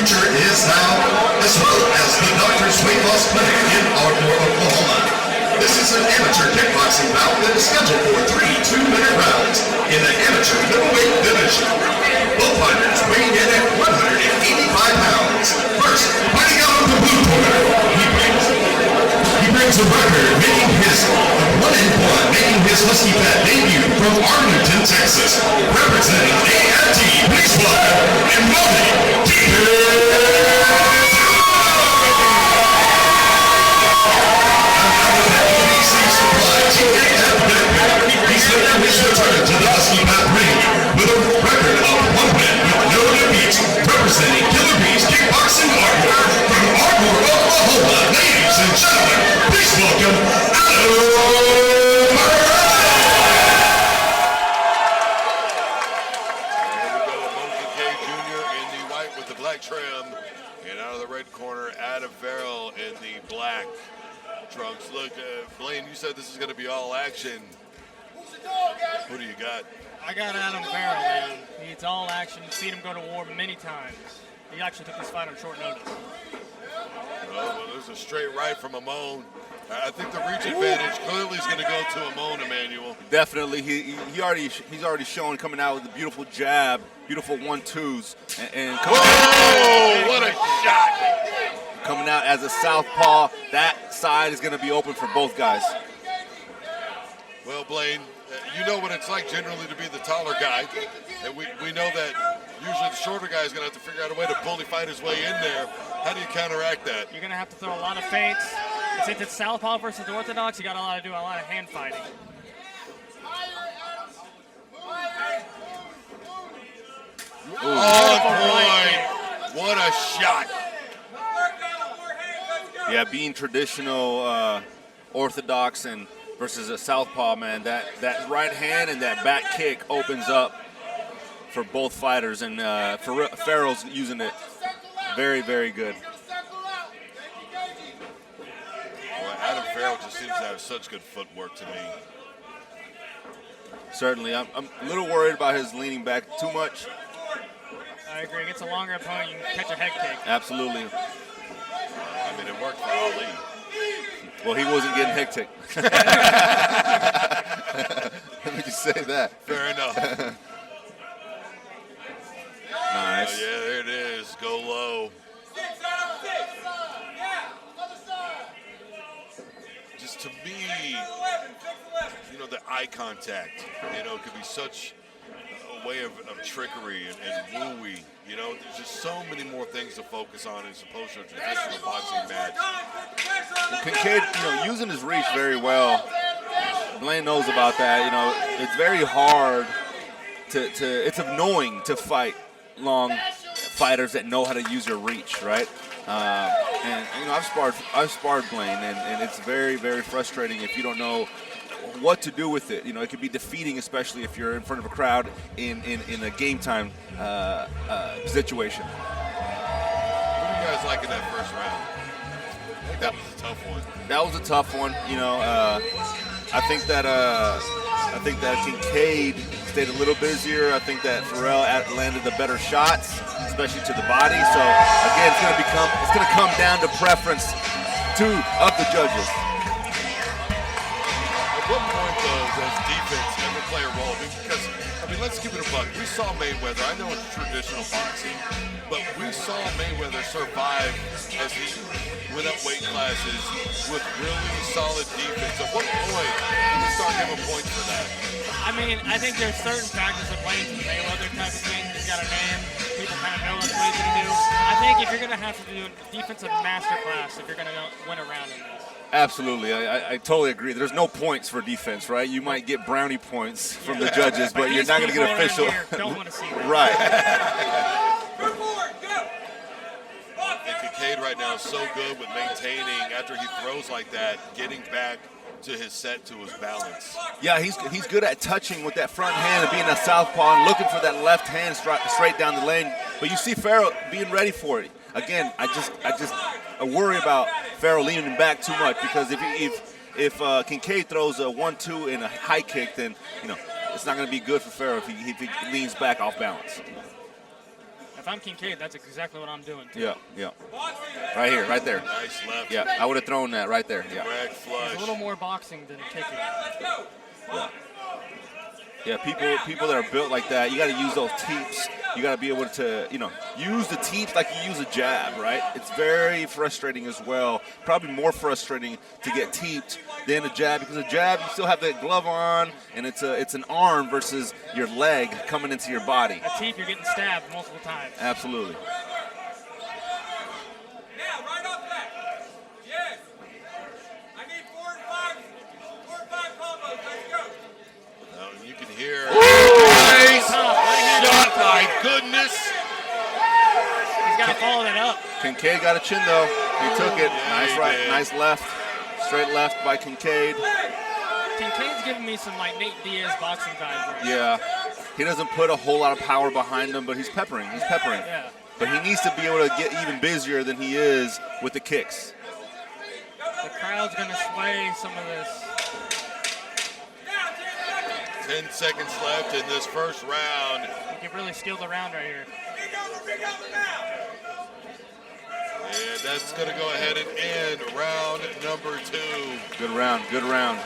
Jr. is now, as well as the Doctor's Weight Loss Clinic in Ardmore, Oklahoma. This is an amateur kickboxing bout that is scheduled for 3 2-minute rounds in the amateur middleweight division. Both fighters weighing in at 185 pounds. First, fighting out of the blue corner, he brings a record, making his 1-1, making his Husky Fat debut from Arlington, Texas, representing AFT Baseball and Emone Kincaid. He's making his return to the Husky Fat ring with a record of 1 win with no defeats, representing Killer Bees Kickboxing Ardmore from Ardmore, Oklahoma. Ladies and gentlemen, please welcome Emone Kincaid Jr. in the white with the black trim, and out of the red corner, Ferrell in the black trunks. Look, Blaine, you said this is going to be all action. Who do you got? I got Adam Ferrell, man. It's all action. You've seen him go to war many times. He actually took this fight on short notice. Well, there's a straight right from Emone. I think the reach advantage clearly is going to go to Emone, Emmanuel. Definitely. He's already shown coming out with a beautiful jab, beautiful 1-2s, and whoa! What a shot! Coming out as a southpaw, that side is going to be open for both guys. Well, Blaine, you know what it's like generally to be the taller guy. And we know that usually the shorter guy is going to have to figure out a way to bully fight his way in there. How do you counteract that? You're going to have to throw a lot of feints. Since it's southpaw versus the orthodox, you got to do a lot of hand fighting. Oh, boy. What a shot. Yeah, being traditional orthodox and versus a southpaw, man, that right hand and that back kick opens up for both fighters, and Ferrell's using it very, very good. Well, Adam Ferrell just seems to have such good footwork to me. Certainly. I'm a little worried about his leaning back too much. I agree. Against a longer opponent, you can catch a head kick. Absolutely. I mean, it worked for Ali. Well, he wasn't getting head kicked. Let me just say that. Fair enough. Nice. Yeah, there it is. Go low. Just to me, you know, the eye contact, you know, could be such a way of trickery and wooey. You know, there's just so many more things to focus on as opposed to a traditional boxing match. Well, Kincaid, you know, using his reach very well. Blaine knows about that. You know, it's very hard it's annoying to fight long fighters that know how to use your reach, right? And you know, I've sparred Blaine, and it's very, very frustrating if you don't know what to do with it. You know, it could be defeating, especially if you're in front of a crowd in a game time situation. What do you guys like in that first round? I think that was a tough one. That was a tough one. You know, I think that Kincaid stayed a little busier. I think that Ferrell landed the better shots, especially to the body. So again, it's going to come down to preference of the judges. At what point, though, does defense ever play a role? Because, I mean, let's keep it a buck. We saw Mayweather. I know it's traditional boxing, but we saw Mayweather survive as he went up weight classes with really solid defense. At what point do you start giving points for that? I mean, I think there's certain factors that play into the Mayweather type of thing. He's got a name. People kind of know that's what he's going to do. I think if you're going to have to do a defensive masterclass, if you're going to win a round in this. Absolutely. I totally agree. There's no points for defense, right? You might get brownie points from the judges, but you're not going to get official. Don't want to see that. Right. And Kincaid right now is so good with maintaining, after he throws like that, getting back to his set, to his balance. Yeah, he's good at touching with that front hand and being a southpaw and looking for that left hand straight down the lane. But you see Ferrell being ready for it. Again, I worry about Ferrell leaning back too much, because if Kincaid throws a 1-2 and a high kick, then it's not going to be good for Ferrell if he leans back off balance. If I'm Kincaid, that's exactly what I'm doing, too. Yeah, yeah. Right here, right there. Nice left. Yeah, I would have thrown that right there. Yeah. Drag It's flush. a little more boxing than kicking. Yeah, people that are built like that, you got to use those teeps. You got to be able to, use the teeps like you use a jab, right? It's very frustrating as well. Probably more frustrating to get teeped than a jab, because a jab, you still have that glove on, and it's an arm versus your leg coming into your body. A teep, you're getting stabbed multiple times. Absolutely. Now, right off that. Yes. I need 4 and 5 combos. Let's go. You can hear. Nice shot, my goodness. He's got to follow that up. Kincaid got a chin though. He took it. Yeah, Nice he right, did. nice left. Straight left by Kincaid. Kincaid's giving me some like Nate Diaz boxing vibes right now. Yeah. He doesn't put a whole lot of power behind him, but he's peppering. He's peppering. Yeah. But he needs to be able to get even busier than he is with the kicks. The crowd's going to sway some of this. 10 seconds left in this first round. You can really steal the round right here. And that's going to go ahead and end round number 2. Good round, good round.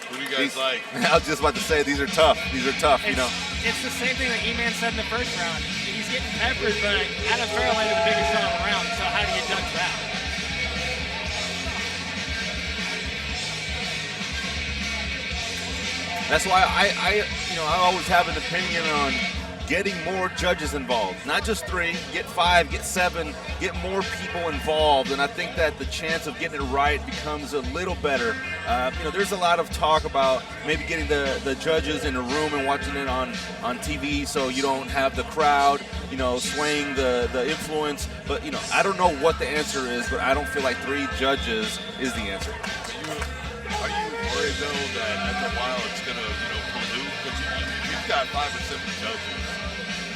Who do you guys like? I was just about to say, these are tough. These are tough, It's the same thing that E-Man said in the first round. He's getting peppered, but Adam Ferrell landed the biggest shot of the round, so how do you judge that? That's why I always have an opinion on getting more judges involved. Not just 3, get 5, get 7, get more people involved. And I think that the chance of getting it right becomes a little better. There's a lot of talk about maybe getting the judges in a room and watching it on TV, so you don't have the crowd, swaying the influence. But, I don't know what the answer is, but I don't feel like 3 judges is the answer. Are you worried though that after a while it's going to, pollute? Because you've got 5 or 7 judges.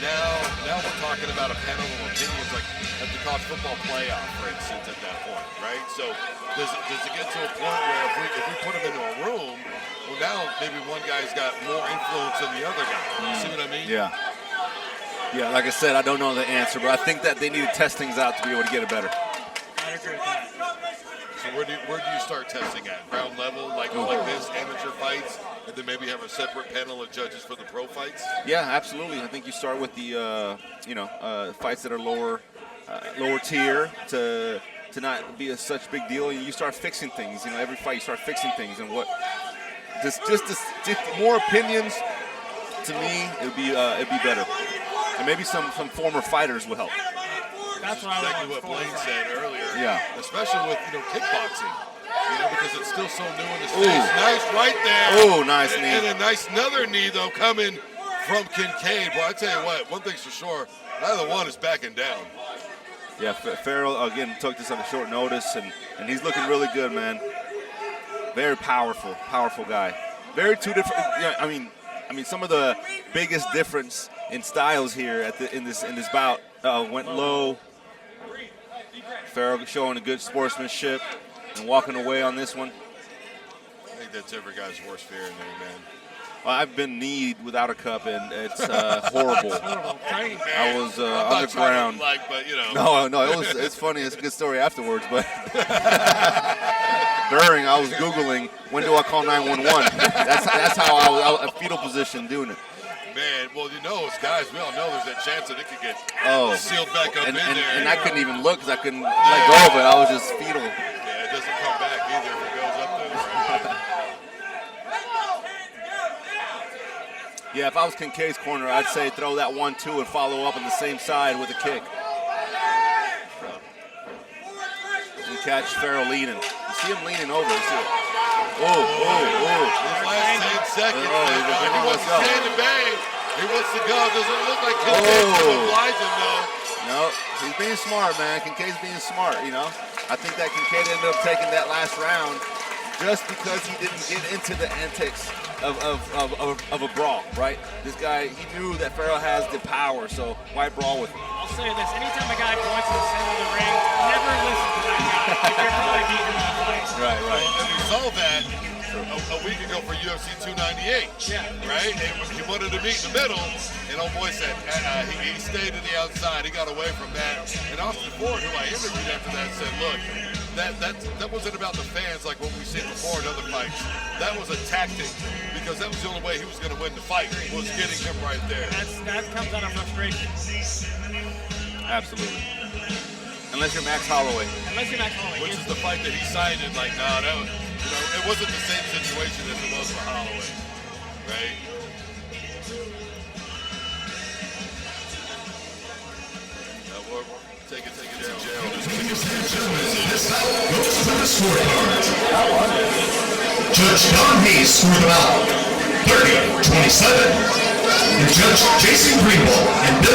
Now we're talking about a panel of opinions like at the college football playoff, for instance, at that point, right? So does it get to a point where if we put them into a room, well, now maybe one guy's got more influence than the other guy. You see what I mean? Yeah. Yeah, like I said, I don't know the answer, but I think that they need to test things out to be able to get it better. I agree with that. So where do you start testing at? Ground level, like this, amateur fights, and then maybe have a separate panel of judges for the pro fights? Yeah, absolutely. I think you start with the fights that are lower tier to not be such big deal, and you start fixing things. Every fight you start fixing things, and what just more opinions. To me, it'd be better, and maybe some former fighters would help. That's what Exactly what Blaine said earlier. Yeah. Especially with kickboxing. Because it's still so new in the States. Nice right there. Oh, nice knee. And a nice another knee, though, coming from Kincaid. Boy, I tell you what, one thing's for sure, neither one is backing down. Yeah, Ferrell, again, took this on a short notice, and he's looking really good, man. Very powerful guy. Very two different, I mean, some of the biggest difference in styles here in this bout went low. Ferrell showing a good sportsmanship and walking away on this one. I think that's every guy's worst fear in there, man. Well, I've been kneed without a cup, and it's horrible. I was on the ground. No, it's funny. It's a good story afterwards, but during I was Googling when do I call 911. That's how I was a fetal position doing it. Man, well, as guys, we all know there's that chance that it could get sealed back up and, in there. And I couldn't even look because I couldn't let go of it. I was just fetal. Yeah, it doesn't come back either if it goes up there. Yeah, if I was Kincaid's corner, I'd say throw that 1-2 and follow up on the same side with a kick. You catch Ferrell leaning. You see him leaning over. You see it. These last 10 seconds, he wants to stand and bang. He wants to go. Doesn't look like Kincaid's obliging, though. No, he's being smart, man. Kincaid's being smart, I think that Kincaid ended up taking that last round just because he didn't get into the antics of a brawl, right? This guy, he knew that Ferrell has the power, so why brawl with him? I'll say this, anytime a guy points to the center of the ring, never listen to that guy. You're probably beating him in the fight. Right. And we saw that a week ago for UFC 298. Yeah. Right? And he wanted to meet in the middle, and old boy said he stayed to the outside. He got away from that. And Austin Ford, who I interviewed after that, said, look, that wasn't about the fans like what we've seen before in other fights. That was a tactic because that was the only way he was going to win the fight, was getting him right there. That comes out of frustration. Absolutely. Unless you're Max Holloway. Which is the fight that he cited, like, nah, that was, it wasn't the same situation as it was for Holloway, right? Take it down. This bout goes to the scorecard. Judge Don Hayes scored the bout 30-27. And Judge Jason Greenwald and Bill